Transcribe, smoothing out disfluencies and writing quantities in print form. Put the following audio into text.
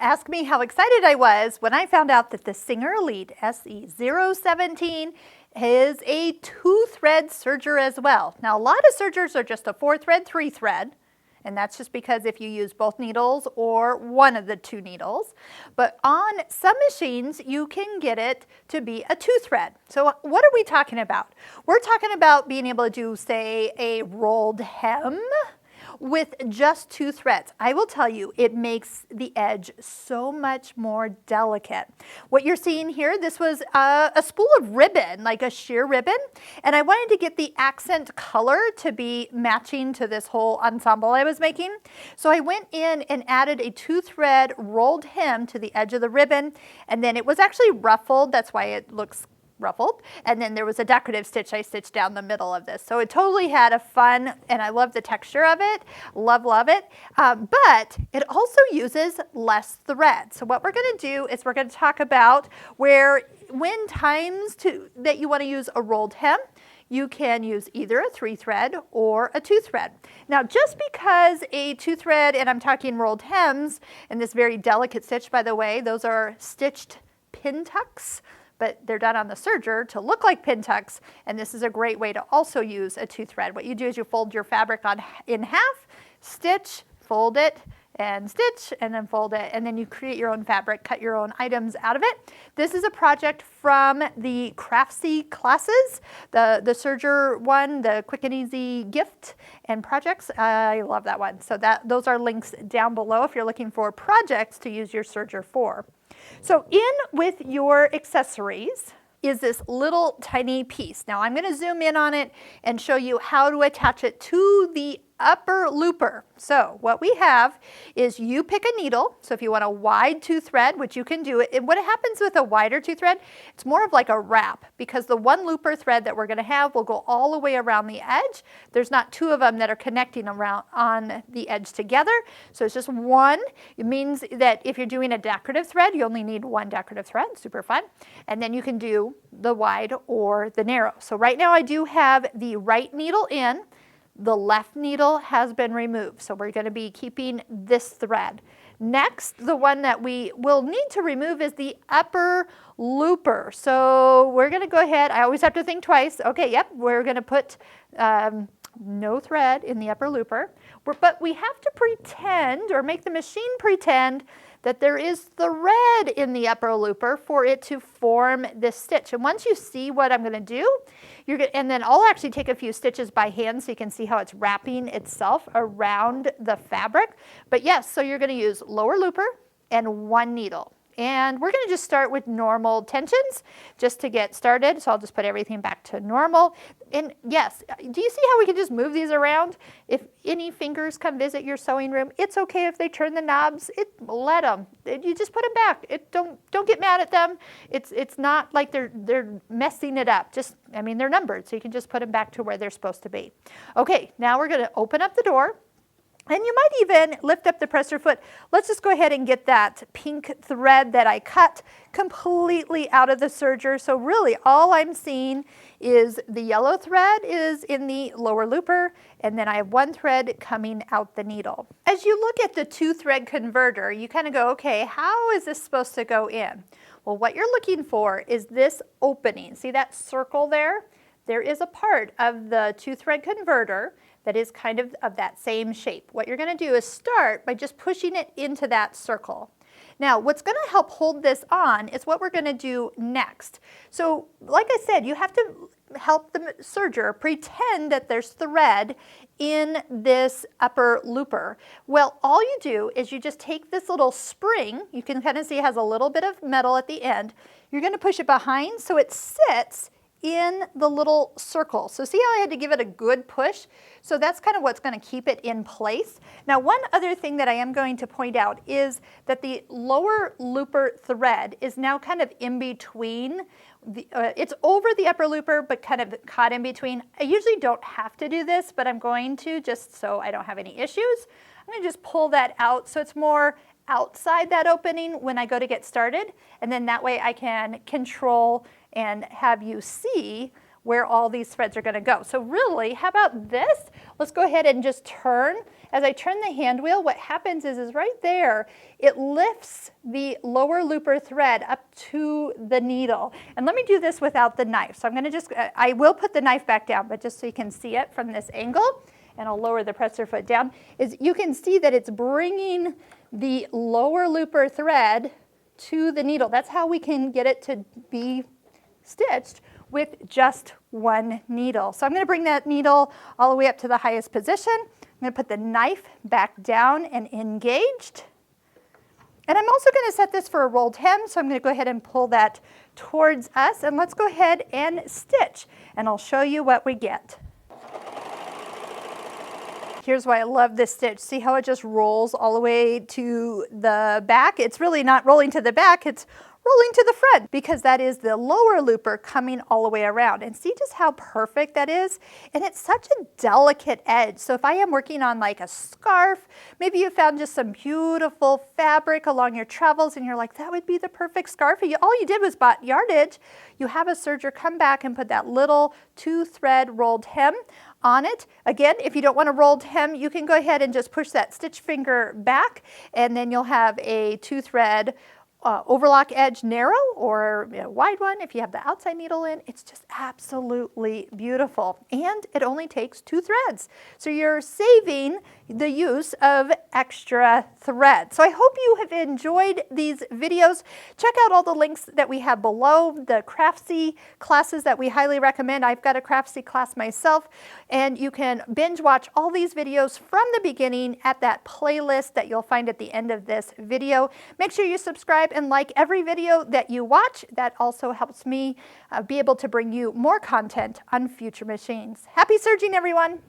ask me how excited I was when I found out that the Singer Elite SE017 is a 2-thread serger as well. Now, a lot of sergers are just a 4-thread, 3-thread, and that's just because if you use both needles or one of the 2 needles. But on some machines, you can get it to be a 2-thread. So what are we talking about? We're talking about being able to do, say, a rolled hem with just 2 threads. I will tell you, it makes the edge so much more delicate. What you're seeing here, this was a spool of ribbon, like a sheer ribbon, and I wanted to get the accent color to be matching to this whole ensemble I was making. So I went in and added a 2-thread rolled hem to the edge of the ribbon, and then it was actually ruffled. That's why it looks ruffled, and then there was a decorative stitch I stitched down the middle of this. So it totally had a fun, and I love the texture of it, love it, but it also uses less thread. So what we're going to do is we're going to talk about when times that you want to use a rolled hem, you can use either a 3-thread or a 2-thread. Now, just because a 2-thread, and I'm talking rolled hems, and this very delicate stitch, by the way, those are stitched pin tucks, but they're done on the serger to look like pin tucks, and this is a great way to also use a 2-thread. What you do is you fold your fabric in half, stitch, fold it, and stitch, and then fold it, and then you create your own fabric, cut your own items out of it. This is a project from the Craftsy classes, the serger one, the Quick and Easy gift and projects. I love that one. So those are links down below if you're looking for projects to use your serger for. So in with your accessories is this little tiny piece. Now I'm going to zoom in on it and show you how to attach it to the upper looper. So what we have is you pick a needle. So if you want a wide 2-thread, which you can do it, what happens with a wider 2-thread, it's more of like a wrap, because the 1 looper thread that we're going to have will go all the way around the edge. There's not 2 of them that are connecting around on the edge together. So it's just 1. It means that if you're doing a decorative thread, you only need 1 decorative thread. Super fun. And then you can do the wide or the narrow. So right now I do have the right needle in. The left needle has been removed, so we're going to be keeping this thread. Next, the one that we will need to remove is the upper looper. So we're going to go ahead. I always have to think twice. Okay, yep, we're going to put no thread in the upper looper. But we have to pretend, or make the machine pretend, that there is thread in the upper looper for it to form this stitch. And once you see what I'm going to do, and then I'll actually take a few stitches by hand so you can see how it's wrapping itself around the fabric. But yes, so you're going to use lower looper and 1 needle. And we're going to just start with normal tensions just to get started. So I'll just put everything back to normal. And yes, do you see how we can just move these around? If any fingers come visit your sewing room, it's okay if they turn the knobs. Let them. You just put them back. Don't get mad at them. It's not like they're messing it up. I mean, they're numbered, so you can just put them back to where they're supposed to be. Okay, now we're going to open up the door. And you might even lift up the presser foot. Let's just go ahead and get that pink thread that I cut completely out of the serger. So really all I'm seeing is the yellow thread is in the lower looper, and then I have 1 thread coming out the needle. As you look at the 2-thread converter, you kind of go, okay, how is this supposed to go in? Well, what you're looking for is this opening. See that circle there? There is a part of the 2-thread converter that is kind of that same shape. What you're going to do is start by just pushing it into that circle. Now, what's going to help hold this on is what we're going to do next. So, like I said, you have to help the serger pretend that there's thread in this upper looper. Well, all you do is you just take this little spring. You can kind of see it has a little bit of metal at the end. You're going to push it behind so it sits in the little circle. So see how I had to give it a good push? So that's kind of what's going to keep it in place. Now, one other thing that I am going to point out is that the lower looper thread is now kind of in between. It's over the upper looper, but kind of caught in between. I usually don't have to do this, but I'm going to just so I don't have any issues. I'm going to just pull that out so it's more outside that opening when I go to get started, and then that way I can control and have you see where all these threads are going to go. So really, how about this? Let's go ahead and just turn, as I turn the hand wheel, what happens is right there, it lifts the lower looper thread up to the needle. And let me do this without the knife. So I'm going to I will put the knife back down, but just so you can see it from this angle, and I'll lower the presser foot down, is you can see that it's bringing the lower looper thread to the needle. That's how we can get it to be stitched with just one needle. So I'm going to bring that needle all the way up to the highest position. I'm going to put the knife back down and engaged. And I'm also going to set this for a rolled hem, so I'm going to go ahead and pull that towards us, and let's go ahead and stitch, and I'll show you what we get. Here's why I love this stitch. See how it just rolls all the way to the back? It's really not rolling to the back, it's rolling to the front, because that is the lower looper coming all the way around. And see just how perfect that is? And it's such a delicate edge. So if I am working on like a scarf, maybe you found just some beautiful fabric along your travels and you're like, that would be the perfect scarf. All you did was bought yardage. You have a serger come back and put that little 2-thread rolled hem on it. Again, if you don't want a rolled hem, you can go ahead and just push that stitch finger back, and then you'll have a 2-thread overlock edge narrow or wide one. If you have the outside needle in, it's just absolutely beautiful. And it only takes 2 threads. So you're saving the use of extra thread. So I hope you have enjoyed these videos. Check out all the links that we have below, the Craftsy classes that we highly recommend. I've got a Craftsy class myself, and you can binge watch all these videos from the beginning at that playlist that you'll find at the end of this video. Make sure you subscribe and like every video that you watch. That also helps me be able to bring you more content on future machines. Happy serging, everyone!